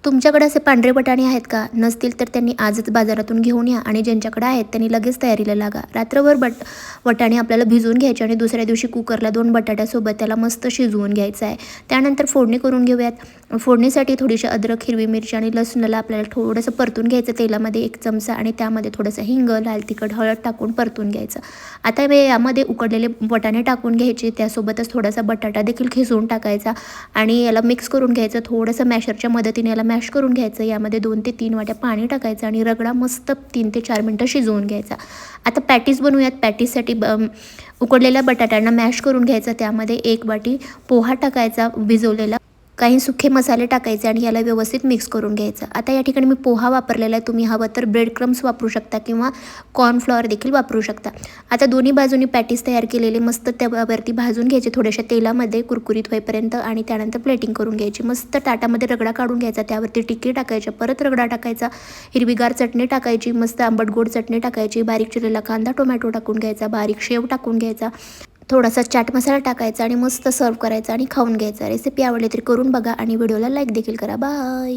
तुमच्याकडे असे पांढरे बटाणे आहेत का? नसतील तर त्यांनी आजच बाजारातून घेऊन या आणि ज्यांच्याकडे आहेत त्यांनी लगेच तयारीला लागा. रात्रभर वाटाणे आपल्याला भिजवून घ्यायचे आणि दुसऱ्या दिवशी कुकरला 2 बटाट्यासोबत त्याला मस्त शिजवून घ्यायचं आहे. त्यानंतर फोडणी करून घेऊयात. फोडणीसाठी थोडीशी अद्रक, हिरवी मिरची आणि लसणाला आपल्याला थोडंसं परतून घ्यायचं तेलामध्ये 1 चमचा आणि त्यामध्ये थोडंसं हिंग, लाल तिखट, हळद टाकून परतून घ्यायचं. आता यामध्ये उकडलेले वाटाणे टाकून घ्यायचे, त्यासोबतच थोडासा बटाटा देखील खिसवून टाकायचा आणि याला मिक्स करून घ्यायचं. थोडंसं मॅशरच्या मदतीने याला मॅश करून घ्यायचं. यामध्ये 2 ते 3 वाट्या पाणी टाकायचं आणि रगडा मस्त 3 ते 4 मिनटं शिजवून घ्यायचा. आता पॅटीस बनवूयात. पॅटीससाठी उकडलेल्या बटाट्यांना मॅश करून घ्यायचं. त्यामध्ये 1 वाटी पोहा टाकायचा भिजवलेला, काही सुखे मसाले टाकायचे आणि याला व्यवस्थित मिक्स करून घ्यायचं. आता या ठिकाणी मी पोहा वापरलेला आहे. तुम्ही हवं तर ब्रेड क्रम्स वापरू शकता किंवा कॉर्नफ्लॉवर देखील वापरू शकता. आता दोन्ही बाजूनी पॅटीस तयार केलेले मस्त त्यावरती भाजून घ्यायचे थोड्याशा तेलामध्ये कुरकुरीत होईपर्यंत आणि त्यानंतर प्लेटिंग करून घ्यायची. मस्त ताटामध्ये रगडा काढून घ्यायचा, त्यावरती टिक्की टाकायची, परत रगडा टाकायचा, हिरवीगार चटणी टाकायची, मस्त आंबट गोड चटणी टाकायची, बारीक चिरलेला कांदा टोमॅटो टाकून घ्यायचा, बारीक शेव टाकून घ्यायचा, थोडासा चाट मसाला टाकायचा आणि मस्त सर्व करायचा आणि खाऊन घ्यायचा. रेसिपी आवडली तरी करून बघा आणि व्हिडिओला लाईक देखील करा. बाय.